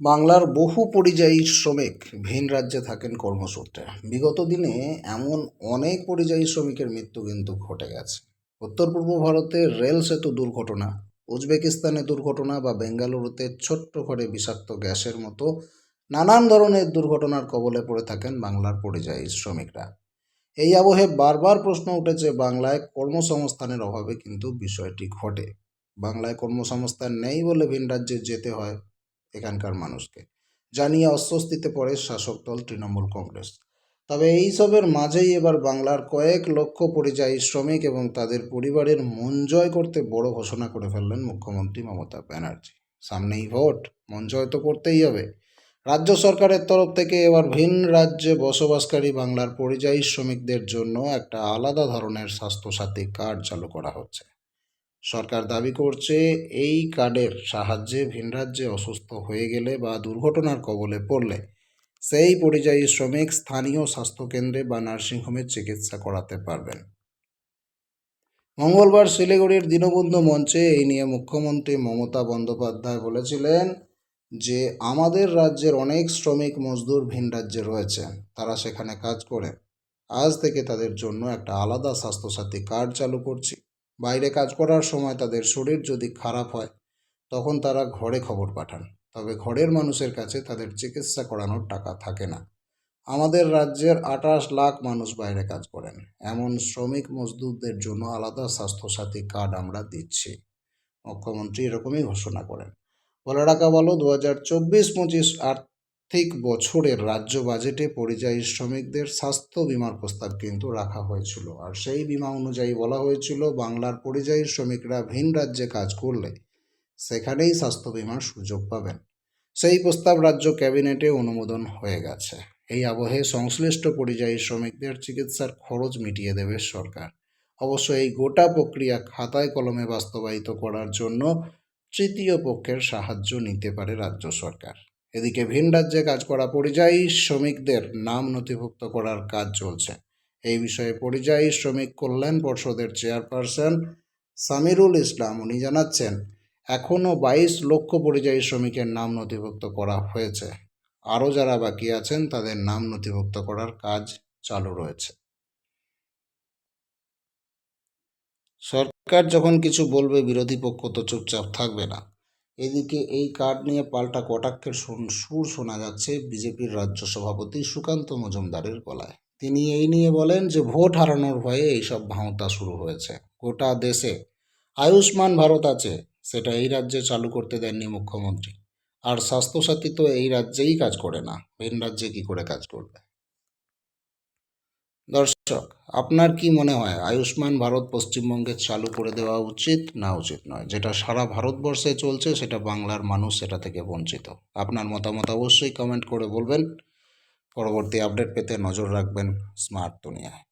বাংলার বহু পরিযায়ী শ্রমিক ভিন রাজ্যে থাকেন কর্মসূত্রে। বিগত দিনে এমন অনেক পরিযায়ী শ্রমিকের মৃত্যু কিন্তু ঘটে গেছে। উত্তর পূর্ব ভারতে রেল সেতু দুর্ঘটনা, উজবেকিস্তানে দুর্ঘটনা বা বেঙ্গালুরুতে ছোট্ট ঘরে বিষাক্ত গ্যাসের মতো নানান ধরনের দুর্ঘটনার কবলে পড়ে থাকেন বাংলার পরিযায়ী শ্রমিকরা। এই আবহে বারবার প্রশ্ন উঠেছে, বাংলায় কর্মসংস্থানের অভাবে কিন্তু বিষয়টি ঘটে। বাংলায় কর্মসংস্থান নেই বলে ভিন রাজ্যে যেতে হয় এখানকার মানুষকে, জানিয়ে অস্বস্তিতে পড়ে শাসক দল তৃণমূল কংগ্রেস। তবে এইসবের মাঝেই এবার বাংলার কয়েক লক্ষ পরিযায়ী শ্রমিক এবং তাদের পরিবারের মন জয় করতে বড় ঘোষণা করে ফেললেন মুখ্যমন্ত্রী মমতা ব্যানার্জি। সামনেই ভোট, মন জয় তো করতেই হবে। রাজ্য সরকারের তরফ থেকে এবার ভিন রাজ্যে বসবাসকারী বাংলার পরিযায়ী শ্রমিকদের জন্য একটা আলাদা ধরনের স্বাস্থ্যসাথী কার্ড চালু করা হচ্ছে। সরকার দাবি করছে, এই কার্ডের সাহায্যে ভিন রাজ্যে অসুস্থ হয়ে গেলে বা দুর্ঘটনার কবলে পড়লে সেই পরিযায়ী শ্রমিক স্থানীয় স্বাস্থ্যকেন্দ্রে বা নার্সিংহোমে চিকিৎসা করাতে পারবেন। মঙ্গলবার শিলিগুড়ির দীনবন্ধু মঞ্চে এই নিয়ে মুখ্যমন্ত্রী মমতা বন্দ্যোপাধ্যায় বলেছিলেন যে আমাদের রাজ্যের অনেক শ্রমিক মজদুর ভিন রাজ্যে রয়েছে, তারা সেখানে কাজ করে। আজ থেকে তাদের জন্য একটা আলাদা স্বাস্থ্যসাথী কার্ড চালু করছি। বাইরে কাজ করার সময় তাদের শরীর যদি খারাপ হয় তখন তারা ঘরে খবর পাঠান, তবে ঘরের মানুষের কাছে তাদের চিকিৎসা করানোর টাকা থাকে না। আমাদের রাজ্যের 28 লাখ মানুষ বাইরে কাজ করেন, এমন শ্রমিক মজদুরদের জন্য আলাদা স্বাস্থ্যসাথী কার্ড আমরা দিচ্ছি। মুখ্যমন্ত্রী এরকমই ঘোষণা করেন। বলে রাখা ভালো, 2024-25 আর্থিক বছরের রাজ্য বাজেটে পরিযায়ী শ্রমিকদের স্বাস্থ্য বিমার প্রস্তাব কিন্তু রাখা হয়েছিল। আর সেই বিমা অনুযায়ী বলা হয়েছিল, বাংলার পরিযায়ী শ্রমিকরা ভিন রাজ্যে কাজ করলে সেখানেই স্বাস্থ্য বিমার সুযোগ পাবেন। সেই প্রস্তাব রাজ্য ক্যাবিনেটে অনুমোদন হয়ে গেছে। এই আবহে সংশ্লিষ্ট পরিযায়ী শ্রমিকদের চিকিৎসার খরচ মিটিয়ে দেবে সরকার। অবশ্য এই গোটা প্রক্রিয়া খাতায় কলমে বাস্তবায়িত করার জন্য তৃতীয় পক্ষের সাহায্য নিতে পারে রাজ্য সরকার। এদিকে ভিন রাজ্যে কাজ করা পরিযায়ী শ্রমিকদের নাম নথিভুক্ত করার কাজ চলছে। এই বিষয়ে পরিযায়ী শ্রমিক কল্যাণ পর্ষদের চেয়ারপারসন সামিরুল ইসলাম উনি জানাচ্ছেন, এখনও 22 লক্ষ পরিযায়ী শ্রমিকের নাম নথিভুক্ত করা হয়েছে। আরও যারা বাকি আছেন তাদের নাম নথিভুক্ত করার কাজ চালু রয়েছে। সরকার যখন কিছু বলবে, বিরোধী পক্ষ তো চুপচাপ থাকবে না। এদিকে এই কার্ড নিয়ে পাল্টা কটাক্ষের সুর শোনা যাচ্ছে বিজেপির রাজ্য সভাপতি সুকান্ত মজুমদারের গলায়। তিনি এই নিয়ে বলেন যে ভোট হারানোর ভয়ে এইসব ভাঁওতা শুরু হয়েছে। গোটা দেশে আয়ুষ্মান ভারত আছে, সেটা এই রাজ্যে চালু করতে দেননি মুখ্যমন্ত্রী। আর স্বাস্থ্যসাথী তো এই রাজ্যেই কাজ করে না, ভিন রাজ্যে কী করে কাজ করবে? দর্শক, আপনার কি মনে হয় আয়ুষ্মান ভারত পশ্চিমবঙ্গে চালু করে দেওয়া উচিত না উচিত নয়? যেটা সারা ভারতবর্ষে চলছে, সেটা বাংলার মানুষ সেটা থেকে বঞ্চিত। আপনার মতামত অবশ্যই কমেন্ট করে বলবেন। পরবর্তী আপডেট পেতে নজর রাখবেন স্মার্ট দুনিয়ায়।